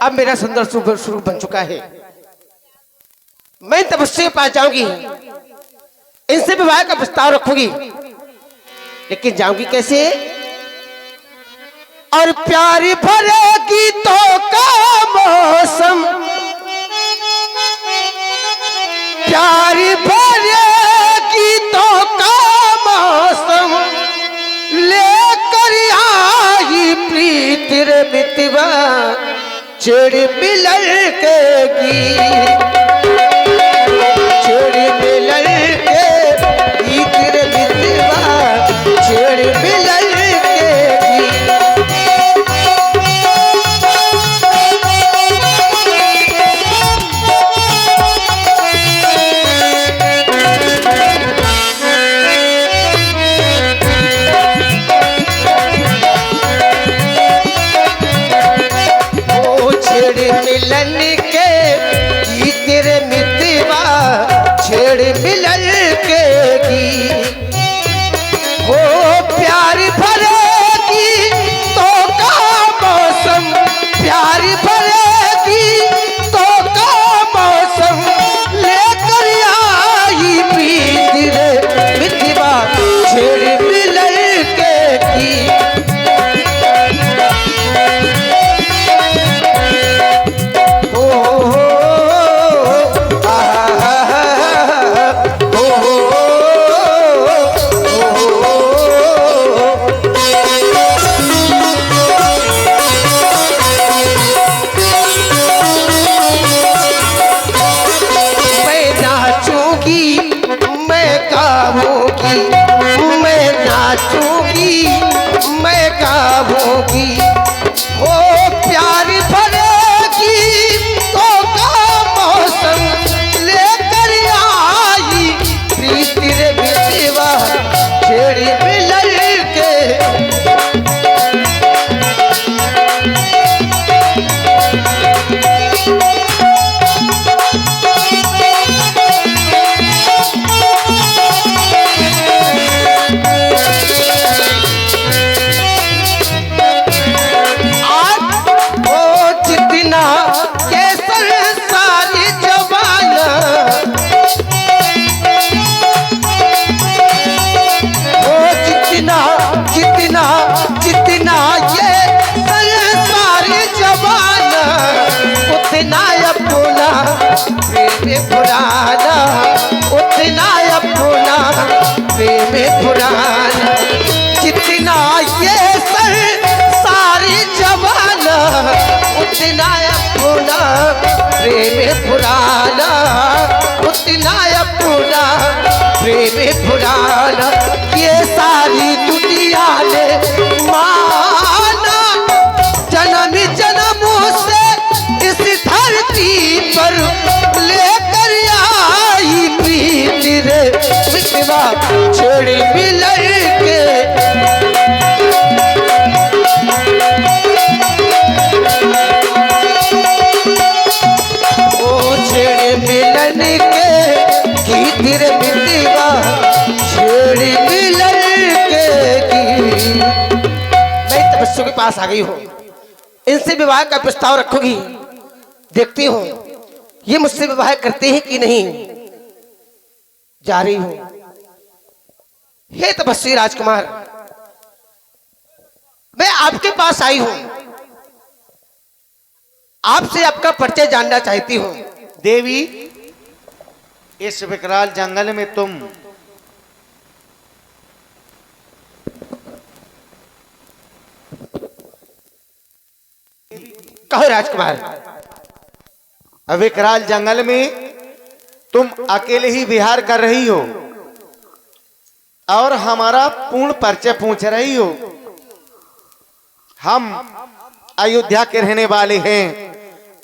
अब मेरा सुंदर स्वरूप बन चुका है। मैं तपस्या के पास जाऊंगी, इनसे विवाह का प्रस्ताव रखूंगी, लेकिन जाऊंगी कैसे? और प्यारी भरे गीतों का मौसम, प्यारी भरे गीतों का मौसम लेकर आई प्रीत रे मितवा चिड़ मिलल के गीत, चिड़ मिलल के गीत रे मितवा चिड़ मिलल के गीत। मिलन के गीत रे मितवा छेड़ मिलन के गीत, हो प्यार भरेगी तो का मौसम, प्यार भरेगी तो का मौसम लेकर आई प्रीत रे मितवा छेड़ मिलन के गीत। मैं नाचूंगी, मैं गाऊंगी, हो प्यार भरेगी तो का मौसम लेकर आई प्रीत रे मितवा छेड़ मिलल के। जितना ये संसार जवाना उतना अपना प्रेम पुराना, उतना अपना प्रेम पुराना। जितना ये संसार जवाना उतना अपना प्रेम पुराना, उतना अपना प्रेम पुराना। ये सारी दुनिया ने माना जन्म जन्मों से इस धरती पर लेकर आई प्रीत रे मितवा छेड़ मिलल के। ओ छेड़ मिलन के गीत रे मितवा छेड़ मिलल के। मैं तपस्या के पास आ गई हूँ, इनसे विवाह का प्रस्ताव रखूंगी, देखती हूँ ये मुझसे विवाह करते हैं कि नहीं। जा रही हूँ। हे तपस्वी राजकुमार, मैं आपके पास आई हूँ, आपसे आपका परिचय जानना चाहती हूँ। देवी, इस विकराल जंगल में तुम कहो राजकुमार। विकराल जंगल में तुम अकेले ही विहार कर रही हो और हमारा पूर्ण परिचय पूछ रही हो। हम अयोध्या के रहने वाले हैं,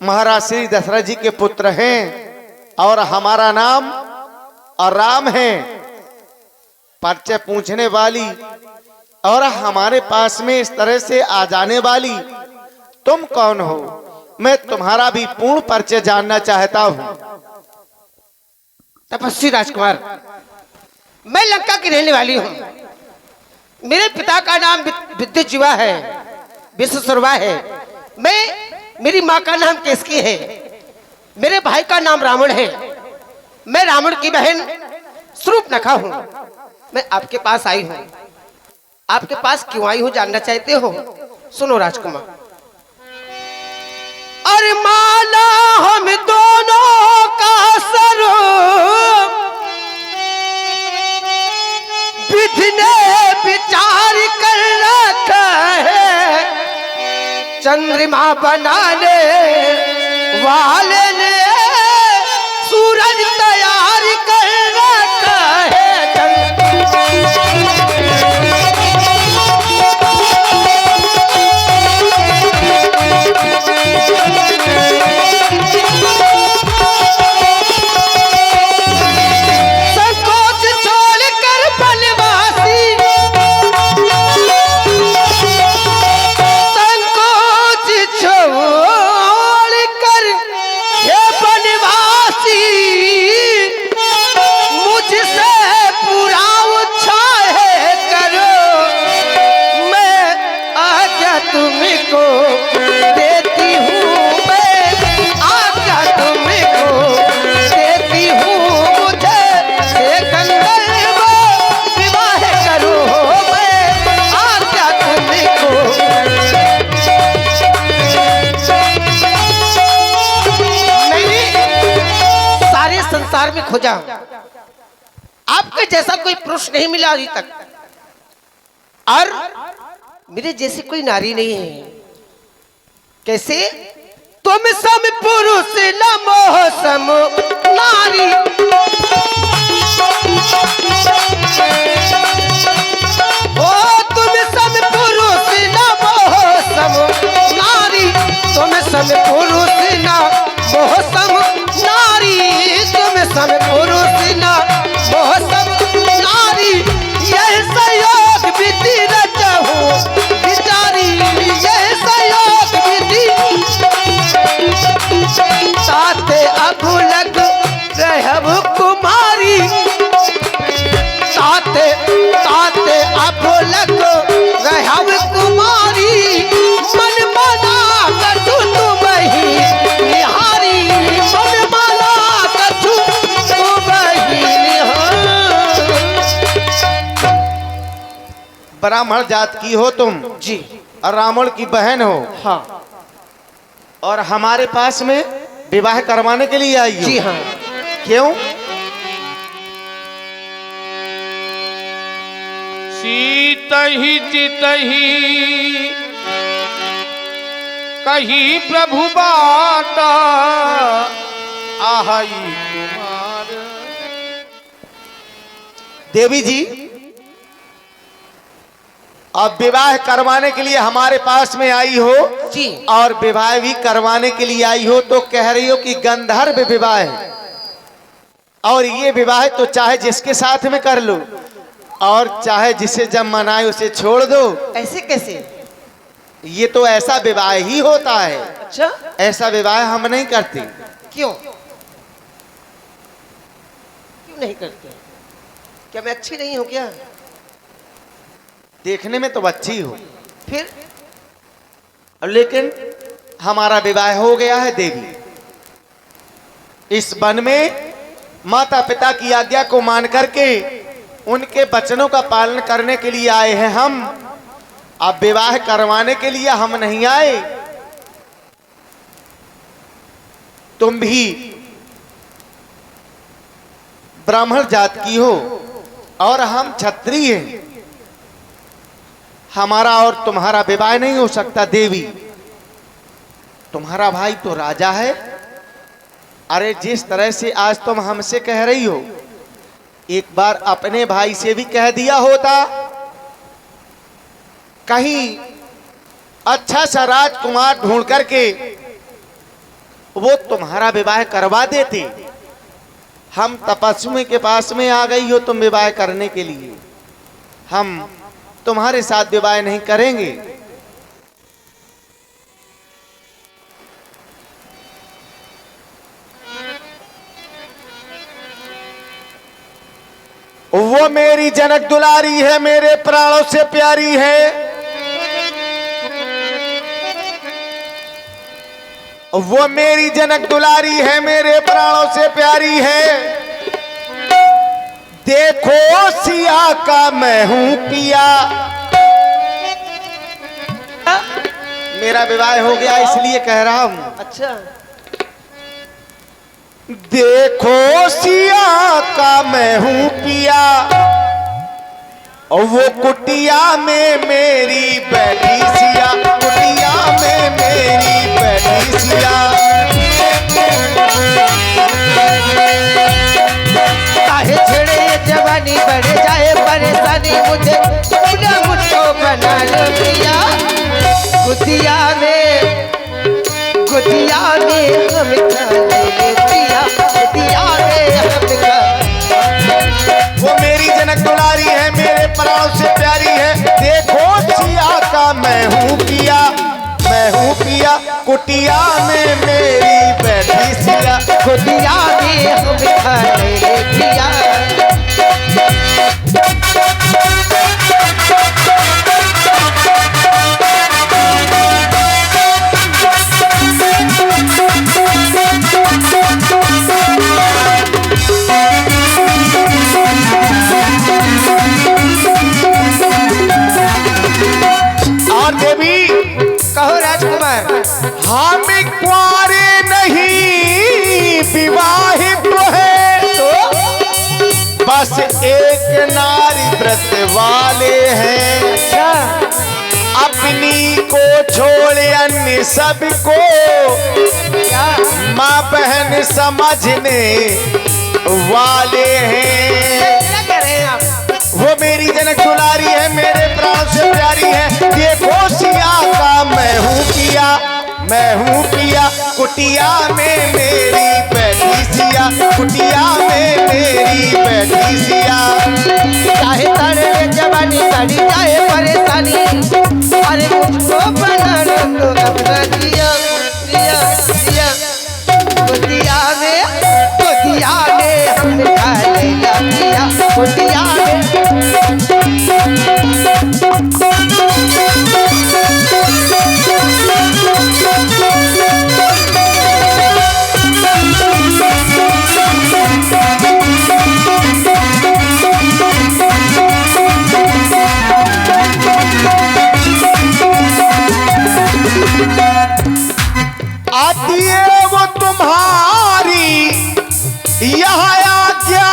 महाराज श्री दशरथ जी के पुत्र हैं और हमारा नाम और राम है। परिचय पूछने वाली और हमारे पास में इस तरह से आ जाने वाली तुम कौन हो? मैं तुम्हारा भी पूर्ण परिचय जानना चाहता हूं। तपस्वी राजकुमार, मैं लंका की रहने वाली हूँ। मेरे पिता का नाम विद्युत जीवा है, विश्वसर्वा है। मैं मेरी माँ का नाम केसकी है, मेरे भाई का नाम रावण है, मैं रावण की बहन शूर्पणखा हूँ। मैं आपके पास आई हूँ। आपके पास क्यों आई हूँ जानना चाहते हो? सुनो राजकुमार। अरे माला हम दोनों का सर विधि ने विचार कर रखा है, चंद्रमा बनाने वाले ने सूरज तैयार कर रखा है। संकोच छोड़कर बनवासी, संकोच छोड़कर हे बनवासी, मुझसे पूरा उत्साह करो। मैं आज्ञा तुमको देती हूँ, मैं आज्ञा तुमको देती हूँ, मुझे से गंधर्व विवाह करो। मैं आज्ञा तुमको। मैंने सारे संसार में खोजा, आपके जैसा कोई पुरुष नहीं मिला अभी तक, और मेरे जैसी कोई नारी नहीं है। कैसे? तुम सम पुरुष न मोह सम नारी, ओ तुम सम पुरुष न मोह सम नारी, तुम सम पुरुष न मोह सम नारी, तुम सम पुरुष न मोह सम नारी। यह संयोग विधि रचहु विचारी, यह संयोग विधि साथे अब लग रहब कुमारी, साथे साथे अब लग रहब कुमारी। मन मना कछु तुम ही निहारी, मन मना कछु तुम ही निहारी। ब्राह्मण जात की हो तुम जी और रावण की बहन हो, हाँ, और हमारे पास में विवाह करवाने के लिए आई हो। जी हाँ। क्यों? सीतहि चितहि कही प्रभु बात, आहई कुमार। देवी जी, अब विवाह करवाने के लिए हमारे पास में आई हो, जी, और विवाह भी करवाने के लिए आई हो, तो कह रही हो कि गंधर्व विवाह है, और ये विवाह तो चाहे जिसके साथ में कर लो, और चाहे जिसे जब मनाए उसे छोड़ दो। ऐसे कैसे? ये तो ऐसा विवाह ही होता है, अच्छा, ऐसा विवाह हम नहीं करते। क्यों क्यों नहीं करते? क्या मैं अच्छी नहीं हूं क्या? देखने में तो अच्छी हो, फिर लेकिन हमारा विवाह हो गया है देवी। इस वन में माता पिता की आज्ञा को मान करके उनके वचनों का पालन करने के लिए आए हैं हम। अब विवाह करवाने के लिए हम नहीं आए। तुम भी ब्राह्मण जात की हो और हम क्षत्रिय हैं, हमारा और तुम्हारा विवाह नहीं हो सकता देवी। तुम्हारा भाई तो राजा है। अरे जिस तरह से आज तुम हमसे कह रही हो, एक बार अपने भाई से भी कह दिया होता, कहीं अच्छा सा राजकुमार ढूंढ करके वो तुम्हारा विवाह करवा देते। हम तपस्वी के पास में आ गई हो तुम विवाह करने के लिए, हम तुम्हारे साथ विवाह नहीं करेंगे। वो मेरी जनक दुलारी है, मेरे प्राणों से प्यारी है। वो मेरी जनक दुलारी है, मेरे प्राणों से प्यारी है। देखो सिया का मैं हूं पिया। मेरा विवाह हो गया इसलिए कह रहा हूं। अच्छा, देखो सिया का मैं हूं पिया, और वो कुटिया में मेरी बैठी सिया, कुटिया में मेरी बैठी सिया। काहे छेड़े ये जवानी, बढ़ जाए परेशानी, मुझे तुमने मुझको बना लो पिया। गुदिया में हम खाएंगे पिया, गुदिया में हम खाएंगे। वो मेरी जनक दुलारी है, मेरे प्राणों से प्यारी है। देखो सिया का मैं हूं पिया, मैं हूं पिया, कुटिया में मेरी बैठी सिया। गुदिया में हम खाएंगे पिया। और देवी कहो राजकुमार। हम कुंवारे नहीं विवाहित है, तो बस एक नारी व्रत वाले हैं। अच्छा, अपनी को छोड़ अन्य सबको क्या माँ बहन समझने वाले हैं। क्या कह रहे हैं आप? वो मेरी जनक दुलारी है, मेरे प्राण से प्यारी है। देखो सिया का मैं हूँ पिया, मैं हूँ पिया, कुटिया में मेरी बैठी सिया, कुटिया में मेरी बैठी सिया। चाहे तारे जवानी कड़ी जाए परेशानी, अरे मुझको बना लो अपना दिया दिया दिया। गुदिया में हम खा लेगा पिया, गुदिया में। आती है वो तुम्हारी यहाँ आज्ञा,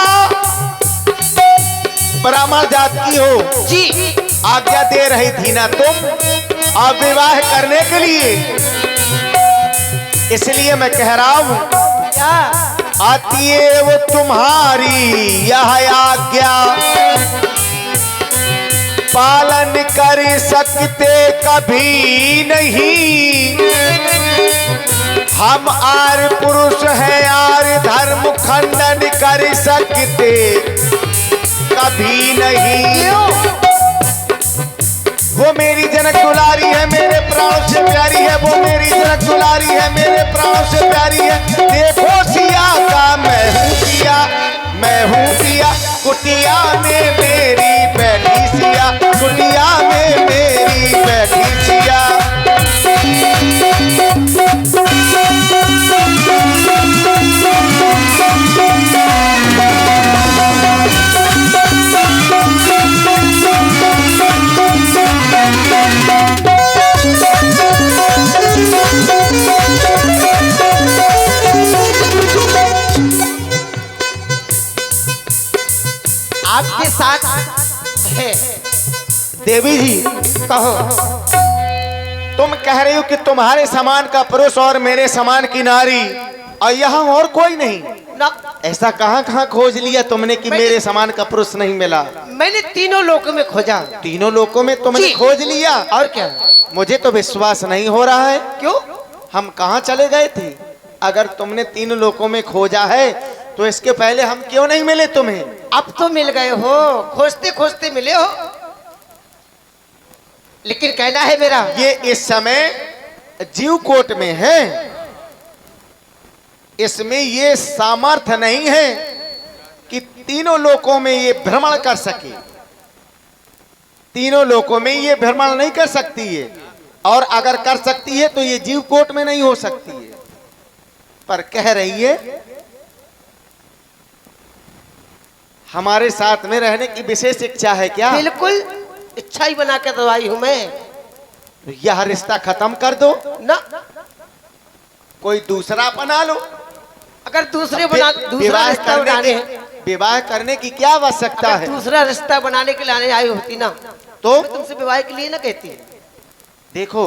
ब्राह्मण जात की हो जी, आज्ञा दे रही थी ना तुम अब विवाह करने के लिए, इसलिए मैं कह रहा हूं। क्या आती है वो तुम्हारी यह आज्ञा, पालन कर सकते कभी नहीं। हम आर पुरुष हैं, आर धर्म खंडन कर सकते कभी नहीं। वो मेरी जनक दुलारी है, मेरे प्राणों से प्यारी है। वो मेरी जनक दुलारी है, मेरे प्राणों से प्यारी है। देखो सिया का मैं हूँ पिया, मैं हूँ पिया, कुटिया में मेरी बैठी सिया, कुटिया में मेरी बैठी सिया। आपके साथ है? देवी जी, कहो। तुम कह रही हो कि तुम्हारे समान का पुरुष और मेरे समान की नारी, और यहाँ और कोई नहीं। ना, ऐसा कहाँ कहाँ खोज लिया तुमने कि मेरे समान का पुरुष नहीं मिला? मैंने तीनों लोगों में खोजा। तीनों लोगों में तुमने जी। खोज लिया? और क्या? मुझे तो विश्वास नहीं हो रहा है। क्यों? हम कहाँ चले गए थे? अगर तुमने तीनों लोगों में खोजा है तो इसके पहले हम क्यों नहीं मिले तुम्हें? अब तो मिल गए हो, खोजते खोजते मिले हो। लेकिन कहना है मेरा, ये इस समय जीव कोट में है, इसमें ये सामर्थ्य नहीं है कि तीनों लोकों में ये भ्रमण कर सके। तीनों लोकों में ये भ्रमण नहीं कर सकती है, और अगर कर सकती है तो ये जीव कोट में नहीं हो सकती है। पर कह रही है हमारे साथ में रहने की विशेष इच्छा है क्या? बिल्कुल इच्छा ही बना के तो आई हूं मैं। यह रिश्ता खत्म कर दो, ना कोई दूसरा बना लो। अगर दूसरा रिश्ता बनाने विवाह करने की क्या आवश्यकता है? दूसरा रिश्ता बनाने के लिए आई होती ना तो मैं तुमसे विवाह के लिए ना कहती। देखो,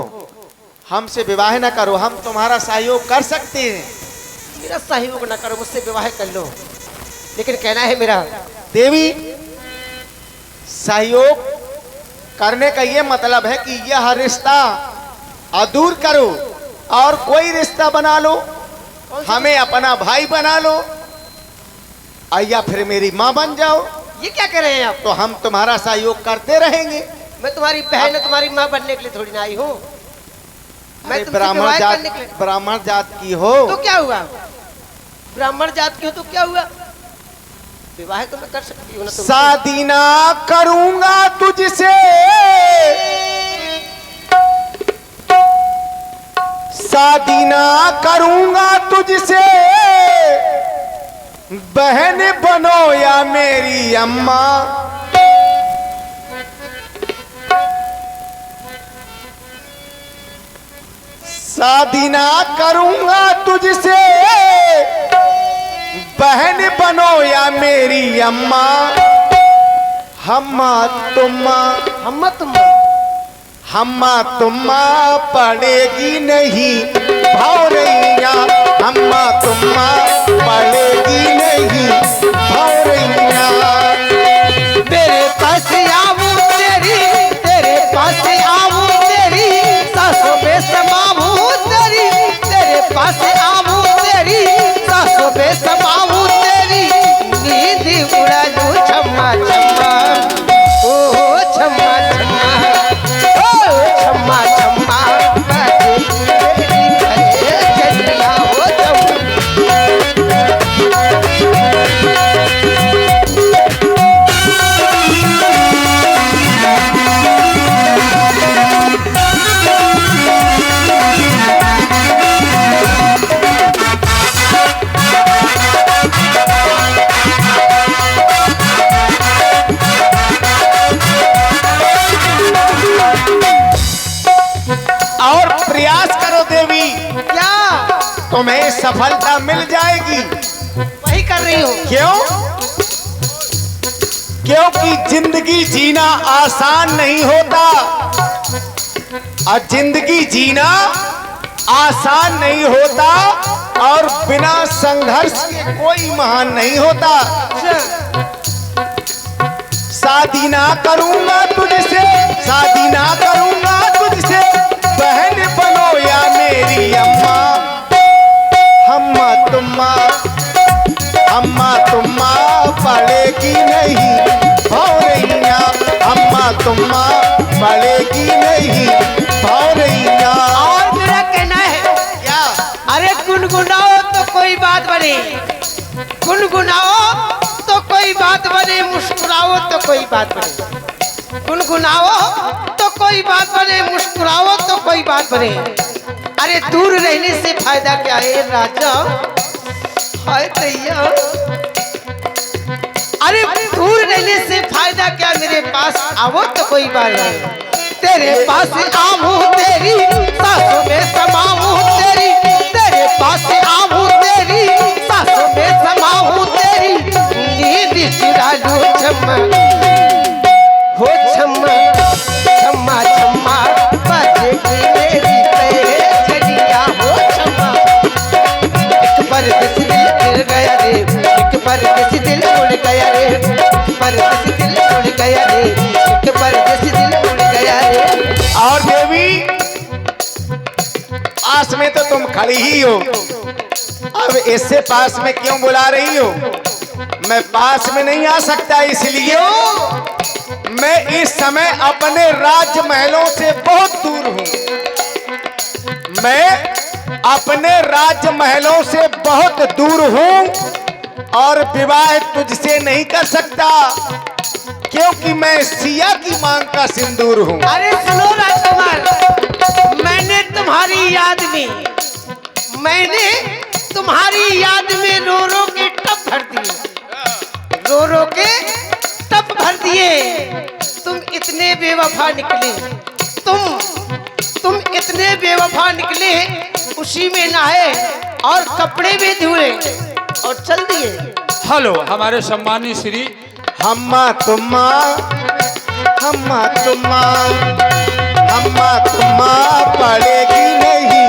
हमसे विवाह न करो, हम तुम्हारा सहयोग कर सकते हैं। मेरा सहयोग न करो, मुझसे विवाह कर लो, लेकिन कहना है मेरा देवी, सहयोग करने का ये मतलब है कि यह रिश्ता अधूर करो और कोई रिश्ता बना लो, हमें अपना भाई बना लो या फिर मेरी माँ बन जाओ। ये क्या कह रहे हैं आप? तो हम तुम्हारा सहयोग करते रहेंगे। मैं तुम्हारी बहन है, तुम्हारी माँ बनने के लिए थोड़ी ना आई हूँ। मैं तुमसे विवाह करने के लिए। ब्राह्मण जात की हो तो क्या हुआ? ब्राह्मण जात की हो तो क्या हुआ? विवाह तो मैं कर सकती हूँ ना। शादी ना करूंगा तुझसे, शादी ना करूंगा तुझसे, बहन बनो या मेरी अम्मा। शादी ना करूंगा तुझसे, बहन बनो या मेरी अम्मा। हम्मा तुम्मा, हम्मा तुम्मा, हम्मा तुम्मा पड़ेगी नहीं भौरैया, हम्मा तुम्मा पड़ेगी नहीं भौरैया। तेरे पास आऊं तेरी, तेरे पास आऊं तेरी सासों में समाऊं तेरी, तेरे पास आऊं तेरी सासों में समाऊं तेरी, नींद उड़ा लूं छम्मा छम्मा, ओ छम्मा छम्मा, ओ छम्मा छम्मा, तेरी चलिया हो और प्रयास करो देवी, क्या? तुम्हें सफलता मिल जाएगी। वही कर रही हूँ। क्यों? क्योंकि जिंदगी जीना आसान नहीं होता, और जिंदगी जीना आसान नहीं होता, और बिना संघर्ष के कोई महान नहीं होता। शादी ना करूंगा तुझसे, शादी ना करूंगा तुझसे, बहन बनो या मेरी अम्मा। हम्मा तुम्मा, हम्मा तुम्मा पड़ेगी नहीं भौरैया, हम्मा तुम्मा पड़ेगी नहीं भौरैया। और मेरा कहना है क्या? अरे गुनगुनाओ तो कोई बात बने, गुनगुनाओ तो कोई बात बने, मुस्कुराओ तो कोई बात बने, गुनगुनाओ तो कोई बात बने, मुस्कुराओ तो कोई बात बने। अरे दूर रहने से फायदा क्या है राजा? हाय दैया, अरे दूर रहने से फायदा क्या, मेरे पास आओ तो कोई बात नहीं। तेरे पास आऊं तेरी सासों में समाऊं तेरी, तेरे पास आऊं तेरी सासों में समाऊं तेरी, नींद चुरा लूं छम्मा, हो छम्मा छम्मा छम्मा, बजेगी मेरी चलिया हो छम्मा। एक परदेसी दिल गिर गया रे, एक परदेसी दिल उड़ गया रे, एक परदेसी दिल उड़ गया रे, एक परदेसी दिल उड़ गया रे। और देवी, पास में तो तुम खड़ी ही हो, अब इससे पास में क्यों बुला रही हो? मैं पास में नहीं आ सकता, इसलिए मैं इस समय अपने राजमहलों से बहुत दूर हूं। मैं अपने राजमहलों से बहुत दूर हूं और विवाह तुझसे नहीं कर सकता, क्योंकि मैं सिया की मांग का सिंदूर हूं। अरे सुनो राजकुमार, मैंने तुम्हारी याद में, मैंने तुम्हारी याद में रो रो के टप भर दिए, रो रो के टप भर दिए। तुम इतने बेवफा निकले, तुम इतने बेवफा निकले, उसी में नहाए और कपड़े भी धुए और चल दिए। हेलो हमारे सम्मानी श्री हम्मा तुम्मा पड़ेगी नहीं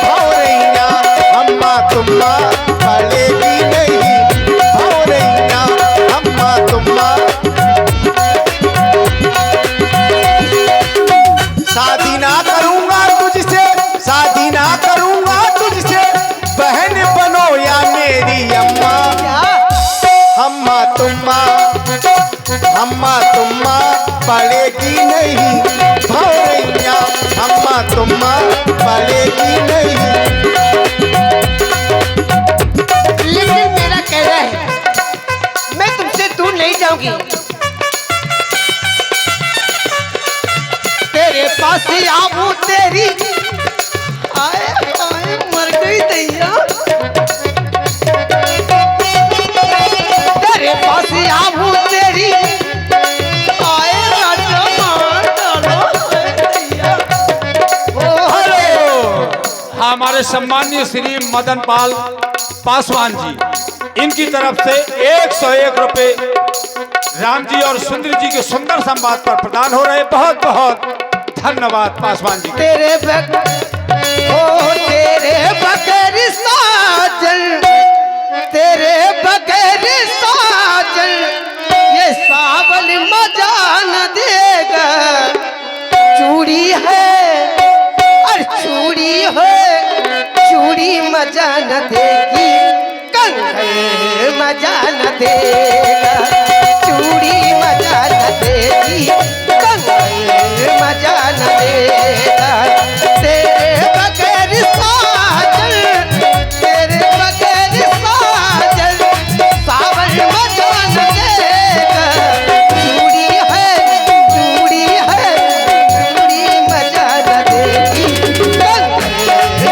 भौरैया, हम्मा तुम्मा पड़ेगी नहीं भौरैया, हम्मा तुम्मा। शादी ना करूंगा तुझसे, शादी ना करूंगा तुझसे, बहन बनो या मेरी अम्मा। हम्मा तुम्मा पड़ेगी नहीं भौरैया, हम्मा तुम्मा पड़ेगी नहीं। लेकिन मेरा कहना है मैं तुमसे दूर नहीं जाऊंगी, तेरे पास ही आऊं तेरी। आए आए मर गई दैया, तेरे पास ही आऊं तेरी। आए राजा मार डालो दैया। ओ हेलो हमारे सम्मानीय श्री मदन पाल पासवान जी, इनकी तरफ से 101 रुपए राम जी और सुंदर जी के सुंदर संवाद पर प्रदान हो रहे। बहुत बहुत धन्यवाद पासवान जी। तेरे बगैर साजन, तेरे बगैर साजन, ये सावन मजा न देगा। चूड़ी है और चूड़ी है, चूड़ी मजा न देगी, कंगन मजा न देगा। चूड़ी मजा न देगी, कंगन मजा न देगा। तेरे बगैर साजन, तेरे बगैर साजन, सावन मजा न देगा। चूड़ी है, चूड़ी है, चूड़ी मजा न देगी, कंगन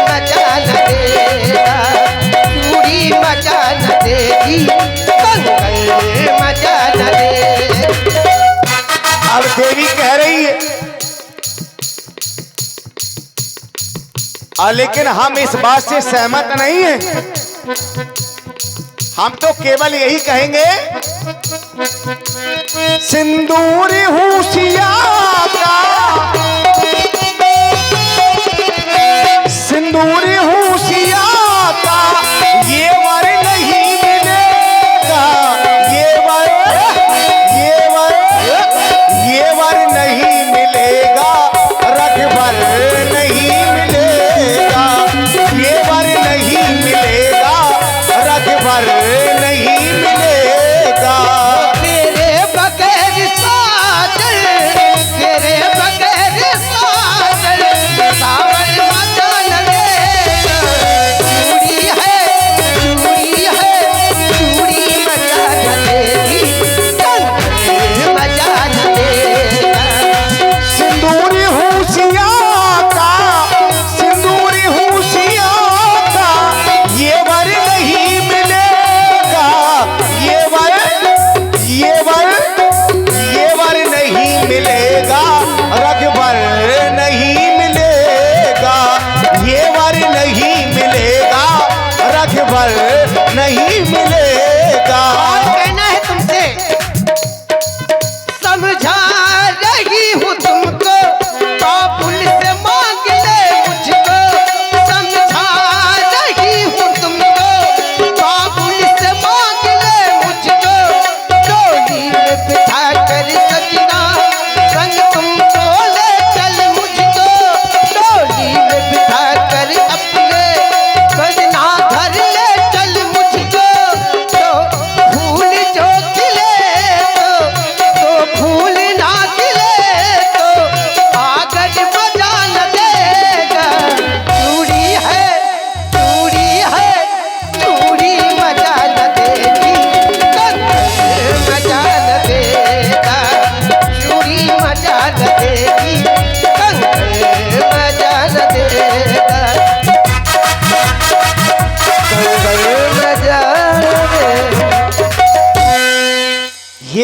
मजा न देगा। चूड़ी मजा न देगी, कंगन मजा न देगा। अब देवी कह रही है लेकिन हम इस बात से सहमत नहीं हैं। हम तो केवल यही कहेंगे सिंदूर होशिया का, सिंदूर होशिया का ये वर नहीं मिलेगा, ये वर नहीं मिलेगा, रघुवर नहीं मिलेगा, ये वर नहीं मिलेगा, रघुवर नहीं मिलेगा। तेरे बगैर साजन, तेरे बगैर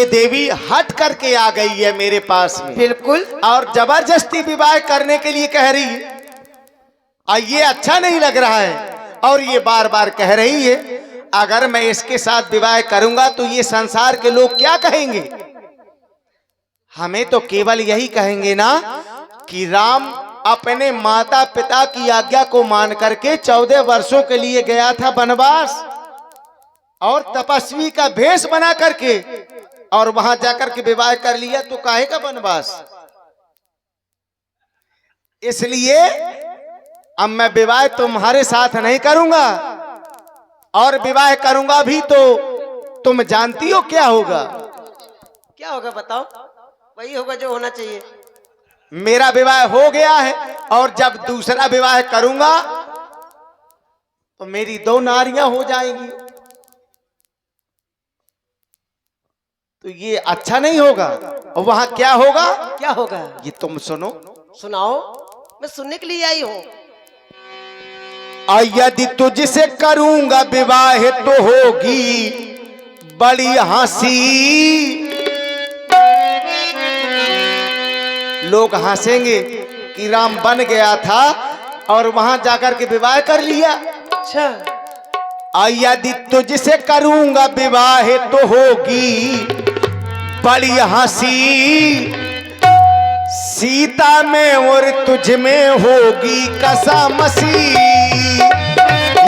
ये देवी हट करके आ गई है मेरे पास में बिल्कुल। और जबरदस्ती विवाह करने के लिए कह रही है। और ये अच्छा नहीं लग रहा है। और ये बार बार कह रही है अगर मैं इसके साथ विवाह करूंगा तो ये संसार के लोग क्या कहेंगे। हमें तो केवल यही कहेंगे ना कि राम अपने माता पिता की आज्ञा को मान करके 14 वर्षों के लिए गया था वनवास और तपस्वी का भेष बना करके और वहां जाकर के विवाह कर लिया तो काहे का वनवास। इसलिए अब मैं विवाह तुम्हारे साथ नहीं करूंगा और विवाह करूंगा भी तो तुम जानती हो क्या होगा। क्या होगा बताओ। वही होगा जो होना चाहिए। मेरा विवाह हो गया है और जब दूसरा विवाह करूंगा तो मेरी 2 नारियां हो जाएंगी तो ये अच्छा नहीं होगा। और वहां क्या होगा। क्या होगा ये तुम सुनो। सुनाओ। मैं सुनने के लिए आई हूँ। यदि तुझसे करूंगा विवाह तो होगी बड़ी हंसी। लोग हंसेंगे कि राम बन गया था और वहां जाकर के विवाह कर लिया। अच्छा। यदि तुझसे करूंगा विवाह तो होगी बड़ी हंसी। सीता में और तुझ में होगी कसामसी।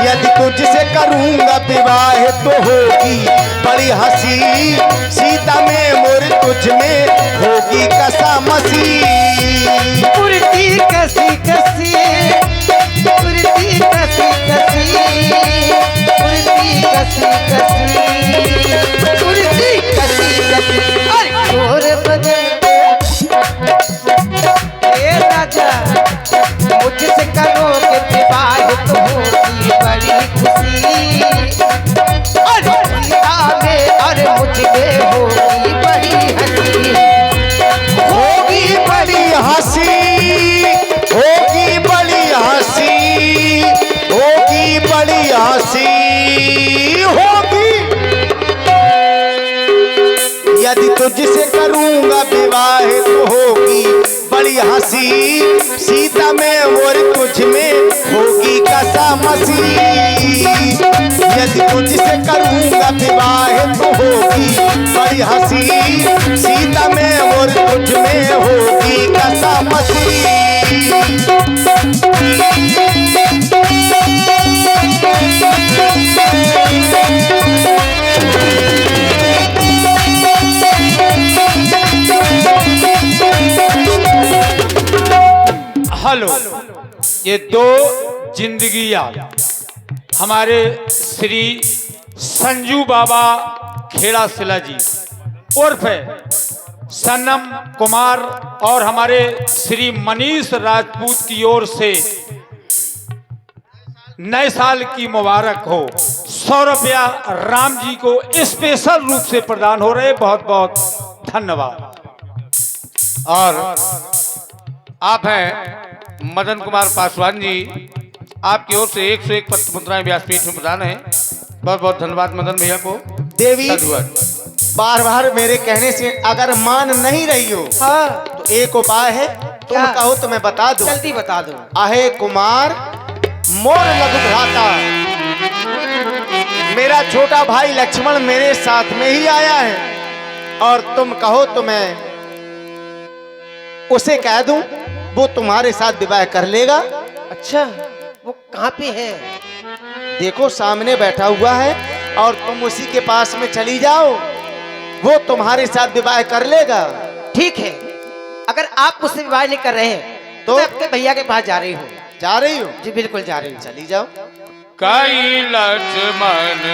यदि तुझसे करूंगा विवाह तो होगी बड़ी हंसी। सीता में और तुझ में होगी कसामसी। उड़ती कसी कसी उड़ती कसी कसी उड़ती कसी कसी उड़ती कसी कसी और बदन ए राजा मुझसे करोगे विवाह तो होगी बड़ी खुशी। और सीता में और मुझ में होगी बड़ी हंसी। होगी बड़ी हंसी। होगी बड़ी हंसी। होगी बड़ी हंसी। होगी। यदि तुझसे करूंगा विवाह तो होगी बड़ी हंसी। सीता में और तुझ में होगी कसामसी। यदि तुझसे करूंगा विवाह तो होगी बड़ी हंसी। सीता में और तुझ में होगी कसामसी। हेलो। ये 2 जिंदगियां हमारे श्री संजू बाबा खेड़ा सिला जी उर्फ सनम कुमार और हमारे श्री मनीष राजपूत की ओर से नए साल की मुबारक हो। 100 रुपया राम जी को स्पेशल रूप से प्रदान हो रहे। बहुत बहुत धन्यवाद। और आप हैं मदन कुमार पासवान जी, आपकी ओर से 101 पत्र मुद्राएं व्यासपीठ में प्रदान है। बहुत बहुत धन्यवाद मदन भैया को। देवी बार बार मेरे कहने से अगर मान नहीं रही हो हाँ। तो एक उपाय है। तुम क्या? कहो तो मैं बता दूं। जल्दी बता दो। आहे कुमार मोर लघु भ्राता मेरा छोटा भाई लक्ष्मण मेरे साथ में ही आया है और तुम कहो तो मैं उसे कह दूं वो तुम्हारे साथ विवाह कर लेगा। अच्छा वो कहाँ पे है। देखो सामने बैठा हुआ है और तुम उसी के पास में चली जाओ वो तुम्हारे साथ विवाह कर लेगा। ठीक है। अगर आप मुझसे विवाह नहीं कर रहे हैं तो मैं अपने भैया के पास जा रही हूँ। जा रही हो। जी बिल्कुल जा रही हूँ। चली जाओ। कई लक्ष्मण